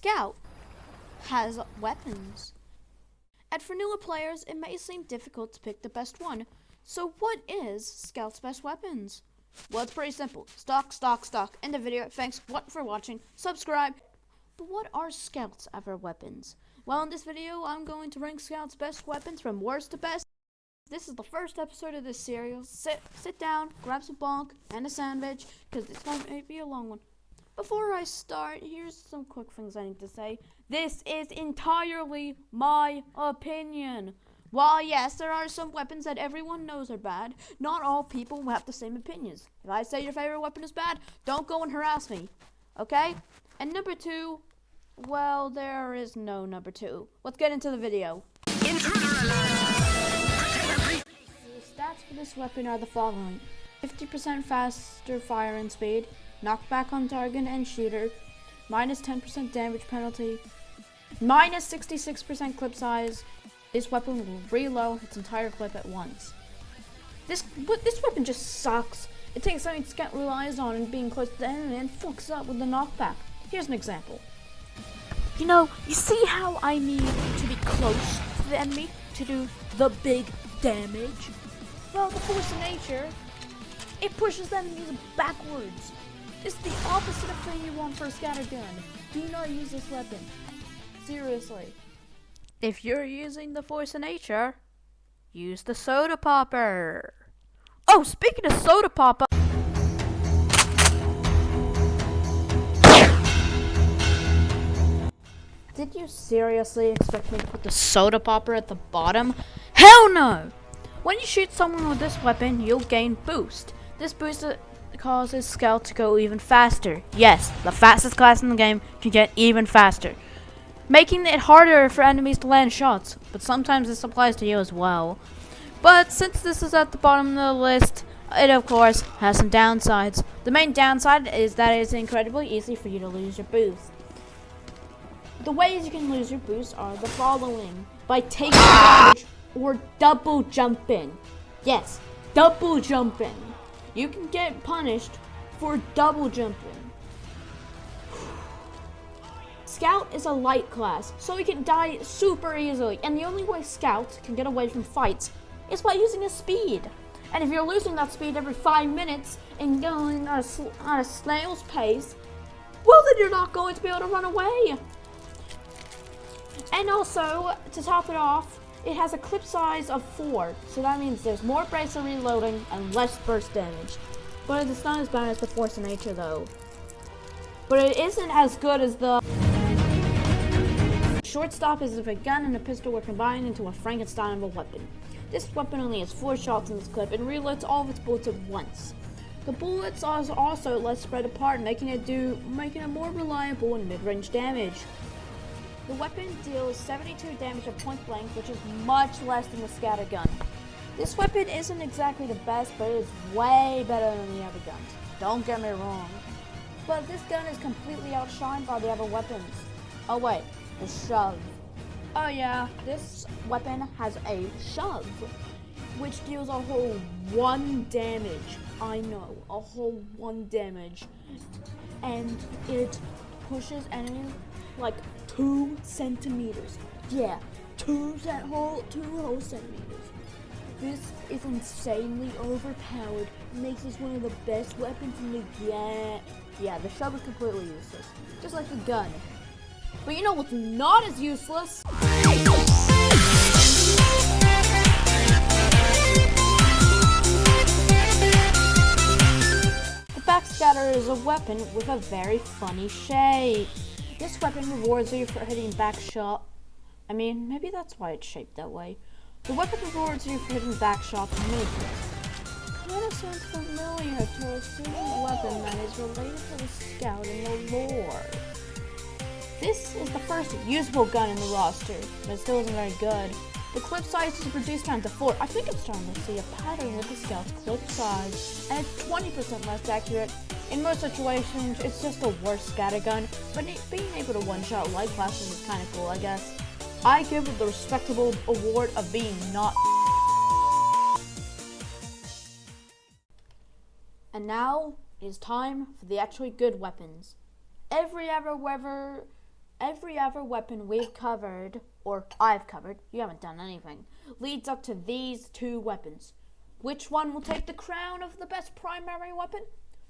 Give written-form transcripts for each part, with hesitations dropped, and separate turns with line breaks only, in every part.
Scout has weapons. And for newer players, it may seem difficult to pick the best one. So what is Scout's best weapons? Well, it's pretty simple. Stock, stock, stock. End the video. Thanks for watching. Subscribe. But what are Scout's other weapons? Well, in this video, I'm going to rank Scout's best weapons from worst to best. This is the first episode of this series. Sit down, grab some bonk and a sandwich, because this one may be a long one. Before I start, here's some quick things I need to say. This is entirely my opinion. While yes, there are some weapons that everyone knows are bad, not all people have the same opinions. If I say your favorite weapon is bad, don't go and harass me, okay? And number two, well, there is no number two. Let's get into the video. Intruder alert! The stats for this weapon are the following: 50% faster firing speed, knockback on target and shooter, minus 10% damage penalty, minus 66% clip size. This weapon will reload its entire clip at once. This weapon just sucks. It takes something Scout relies on and being close to the enemy and fucks up with the knockback. Here's an example. You see how I need to be close to the enemy to do the big damage? Well, the force of nature, it pushes the enemies backwards. It's the opposite of thing you want for a scatter gun. Do not use this weapon. Seriously. If you're using the force of nature, use the soda popper. Oh, speaking of soda popper. Did you seriously expect me to put the soda popper at the bottom? Hell no! When you shoot someone with this weapon, you'll gain boost. This boost causes Scout to go even faster. Yes, the fastest class in the game can get even faster, making it harder for enemies to land shots, but sometimes this applies to you as well. But since this is at the bottom of the list, it of course has some downsides. The main downside is that it's incredibly easy for you to lose your boost. The ways you can lose your boost are the following: by taking damage or double jumping. Yes, double jumping. You can get punished for double jumping. Scout is a light class, so he can die super easily, and the only way Scout can get away from fights is by using his speed. And if you're losing that speed every 5 minutes and going on a snail's pace, well, then you're not going to be able to run away. And also, to top it off, it has a clip size of 4, so that means there's more Blaser reloading and less burst damage. But it's not as bad as the force of nature though. But it isn't as good as the shortstop, is if a gun and a pistol were combined into a Frankenstein of a weapon. This weapon only has 4 shots in this clip and reloads all of its bullets at once. The bullets are also less spread apart, making it more reliable in mid-range damage. The weapon deals 72 damage at point blank, which is much less than the scatter gun. This weapon isn't exactly the best, but it's way better than the other guns. Don't get me wrong. But this gun is completely outshined by the other weapons. Oh wait, the shove. Oh yeah, this weapon has a shove, which deals a whole 1 damage. I know, a whole 1 damage. And it pushes enemies like 2 centimeters. Yeah, 2 whole centimeters. This is insanely overpowered. It makes this one of the best weapons in the game. Yeah, the shove is completely useless, just like the gun. But you know what's not as useless? The backscatter is a weapon with a very funny shape. This weapon rewards you for hitting back shot. I mean, maybe that's why it's shaped that way. The weapon rewards you for hitting back shots and movements. Kinda sounds familiar to a certain weapon that is related to the Scout in the lore. This is the first usable gun in the roster, but it still isn't very good. The clip size is reduced down to 4. I think I'm starting to see a pattern with the Scout's clip size, and it's 20% less accurate. In most situations, it's just a worse scatter gun, but being able to one-shot light classes is kind of cool, I guess. I give it the respectable award of being not. And now it is time for the actually good weapons. Every other Every other weapon we've covered, or I've covered, you haven't done anything, leads up to these two weapons. Which one will take the crown of the best primary weapon?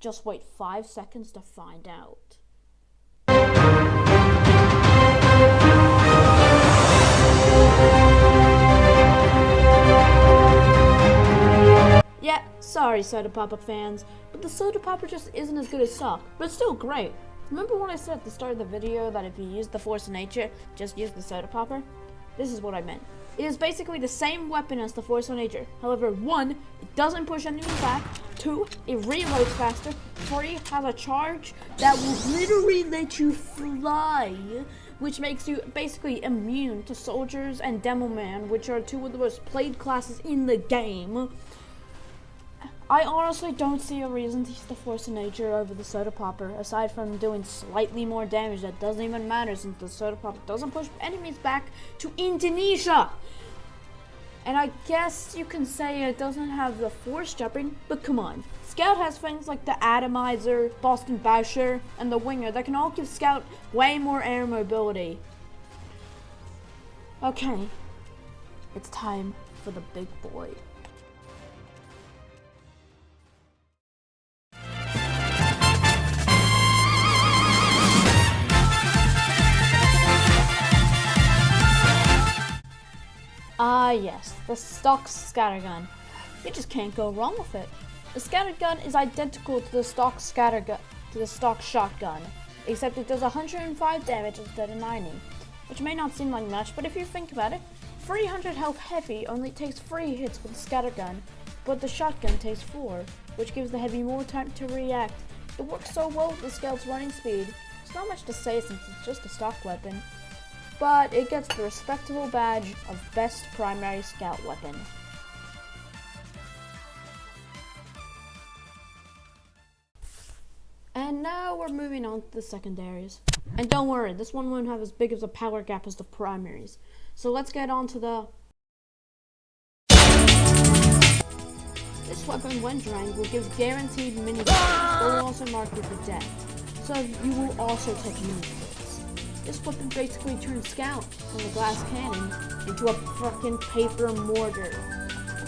Just wait 5 seconds to find out. Yeah, sorry Soda Popper fans, but the Soda Popper just isn't as good as stock, but it's still great. Remember when I said at the start of the video that if you use the Force of Nature, just use the Soda Popper? This is what I meant. It is basically the same weapon as the Force of Nature. However, 1, it doesn't push enemies back. 2, it reloads faster. 3, has a charge that will literally let you fly, which makes you basically immune to soldiers and Demo Man, which are 2 of the most played classes in the game. I honestly don't see a reason to use the Force of Nature over the Soda Popper, aside from doing slightly more damage. That doesn't even matter since the Soda Popper doesn't push enemies back to Indonesia. And I guess you can say it doesn't have the force jumping, but come on. Scout has things like the Atomizer, Boston Basher, and the Winger that can all give Scout way more air mobility. Okay, it's time for the big boy. Yes, the stock scattergun. You just can't go wrong with it. The scattergun is identical to the stock shotgun, except it does 105 damage instead of 90, which may not seem like much, but if you think about it, 300 health heavy only takes 3 hits with the scattergun, but the shotgun takes 4, which gives the heavy more time to react. It works so well with the Scout's running speed. It's not much to say since it's just a stock weapon, but it gets the respectable badge of best primary Scout weapon. And now we're moving on to the secondaries. And don't worry, this one won't have as big of a power gap as the primaries. So let's get on to the... This weapon, when drained, will give guaranteed mini hits, but will also mark you for death. So you will also take mini hits. This weapon basically turns Scout from a glass cannon into a fucking paper mortar.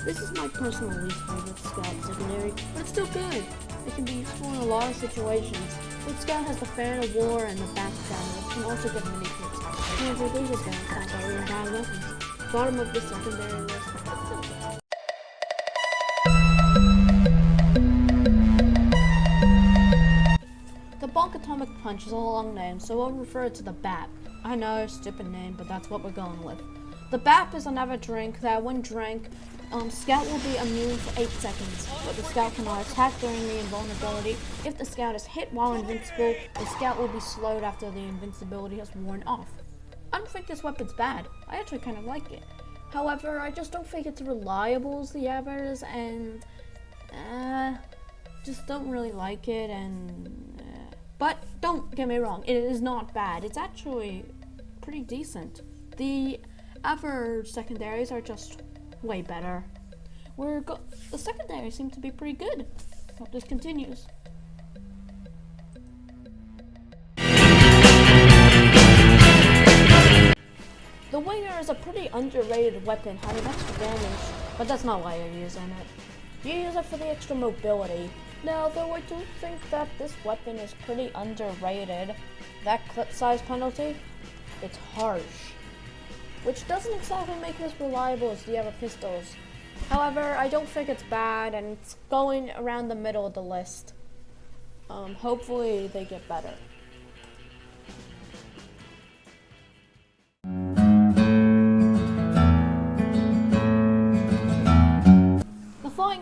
This is my personal least favorite Scout secondary, but it's still good. It can be useful in a lot of situations. But Scout has the Fan of War and the Backstabber, which can also give mini hits. However, these are bad very bad weapons. Bottom of the secondary list. The Bonk Atomic Punch is a long name, so we'll refer to the BAP. I know, stupid name, but that's what we're going with. The BAP is another drink that, when drank, Scout will be immune for 8 seconds, but the Scout cannot attack during the invulnerability. If the Scout is hit while invincible, the Scout will be slowed after the invincibility has worn off. I don't think this weapon's bad. I actually kind of like it. However, I just don't think it's reliable as the others, and just don't really like it, and but don't get me wrong, it is not bad. It's actually pretty decent. The other secondaries are just way better. The secondaries seem to be pretty good. Hope this continues. The Winger is a pretty underrated weapon, having extra damage, but that's not why you're using it. You use it for the extra mobility. Now, though I do think that this weapon is pretty underrated, that clip size penalty, it's harsh, which doesn't exactly make it as reliable as the other pistols. However, I don't think it's bad, and it's going around the middle of the list. Hopefully they get better.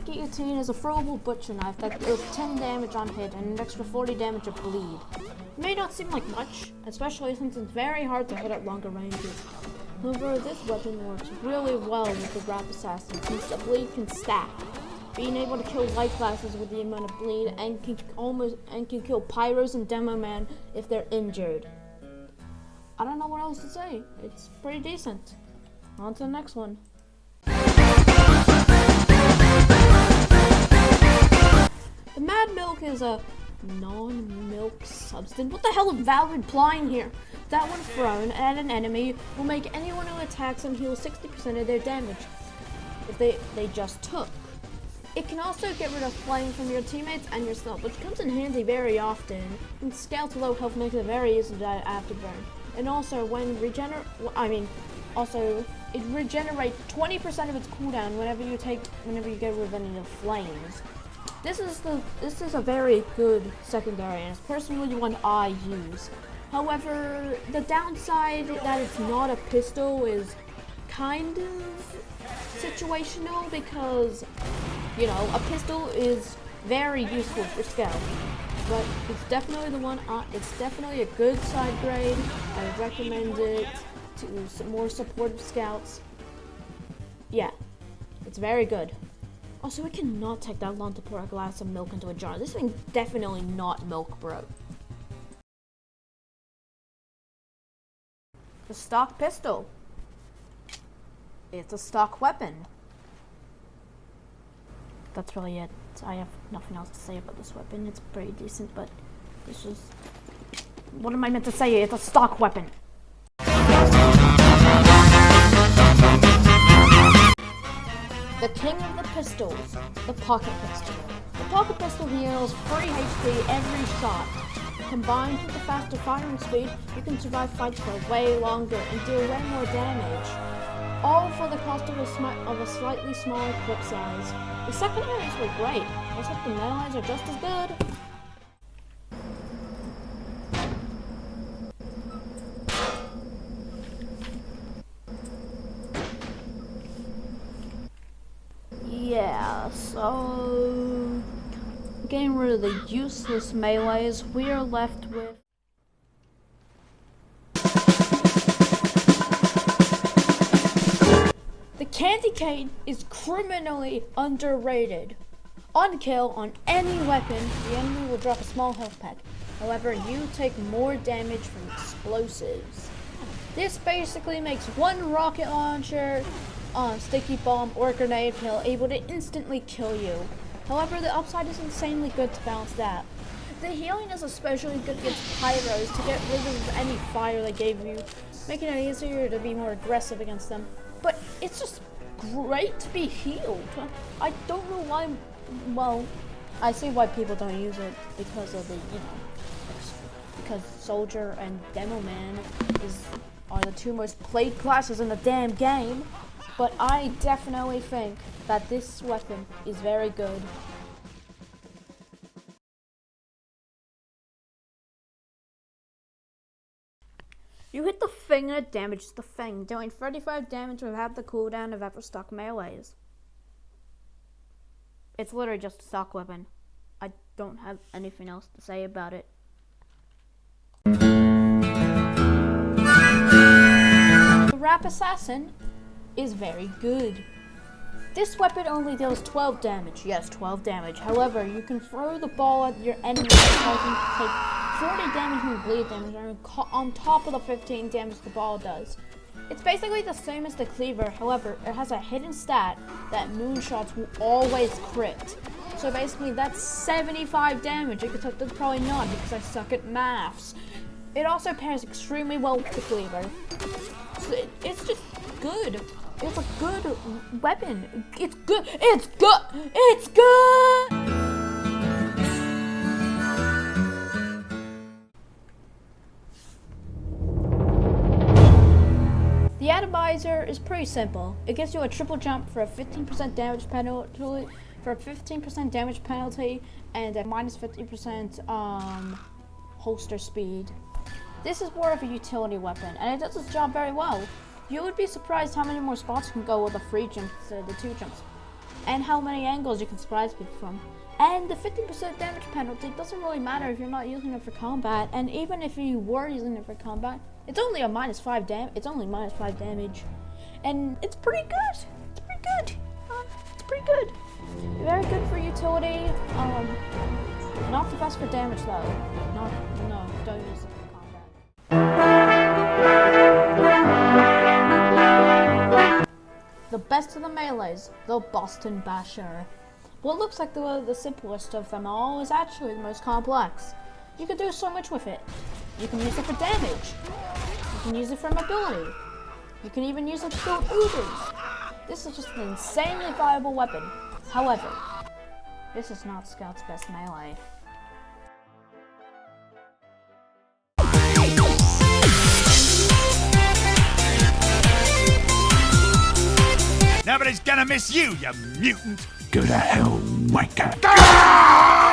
Guillotine is a throwable butcher knife that deals 10 damage on hit and an extra 40 damage of bleed. It may not seem like much, especially since it's very hard to hit at longer ranges. However, this weapon works really well with the Wrap Assassin since the bleed can stack, being able to kill light classes with the amount of bleed and can kill pyros and Demo Man if they're injured. I don't know what else to say. It's pretty decent. On to the next one. The Mad Milk is a non-milk substance. What the hell is Valve implying here? That when thrown at an enemy will make anyone who attacks them heal 60% of their damage if they just took. It can also get rid of flame from your teammates and yourself, which comes in handy very often. And Scout's low health makes it very easy to afterburn. And also when it regenerates 20% of its cooldown whenever you get rid of any of the flames. This is a very good secondary, and it's personally one I use. However, the downside that it's not a pistol is kind of situational, because a pistol is very useful for scout, but it's definitely it's definitely a good side grade. I would recommend it to some more supportive scouts. Yeah, it's very good. Also, it cannot take that long to pour a glass of milk into a jar. This thing definitely not milk, bro. The stock pistol. It's a stock weapon. That's really it. I have nothing else to say about this weapon. It's pretty decent, but this is... What am I meant to say? It's a stock weapon. The king of the pistols, the pocket pistol. The pocket pistol heals 3 HP every shot. Combined with the faster firing speed, you can survive fights for way longer and deal way more damage. All for the cost of a slightly smaller clip size. The secondaries were great, except the melees are just as good. Yeah, so getting rid of the useless melees, we are left with the candy cane is criminally underrated. On kill on any weapon, the enemy will drop a small health pack. However, you take more damage from explosives. This basically makes one rocket launcher, sticky bomb, or grenade kill able to instantly kill you. However, the upside is insanely good to balance that. The healing is especially good against pyros to get rid of any fire they gave you, making it easier to be more aggressive against them. But it's just great to be healed. I don't know why, well, I see why people don't use it because of the, because Soldier and Demo Man are the 2 most played classes in the damn game. But I definitely think that this weapon is very good. You hit the thing and it damages the thing, doing 35 damage without the cooldown of ever stock melees. It's literally just a stock weapon. I don't have anything else to say about it. The Wrap Assassin is very good. This weapon only deals 12 damage. Yes, 12 damage. However, you can throw the ball at your enemy and take 40 damage from bleed damage on top of the 15 damage the ball does. It's basically the same as the cleaver. However, it has a hidden stat that moonshots will always crit. So basically, that's 75 damage. Except that's probably not because I suck at maths. It also pairs extremely well with the cleaver. So it's just good. It's a good weapon. It's good. It's good. It's good. The Atomizer is pretty simple. It gives you a triple jump for a 15% damage penalty, and a minus 50% holster speed. This is more of a utility weapon, and it does its job very well. You would be surprised how many more spots can go with a 3 jump instead of the 2 jumps, and how many angles you can surprise people from. And the 50% damage penalty doesn't really matter if you're not using it for combat, and even if you were using it for combat, it's only a minus 5 damage, and it's pretty good. It's pretty good. It's pretty good. Very good for utility. Not the best for damage though. No, don't use it for combat. The best of the melees, the Boston Basher. What looks like the simplest of them all is actually the most complex. You can do so much with it. You can use it for damage. You can use it for mobility. You can even use it to build Ubers. This is just an insanely viable weapon. However, this is not Scout's best melee.
Nobody's gonna miss you, you mutant!
Go to hell, wanker!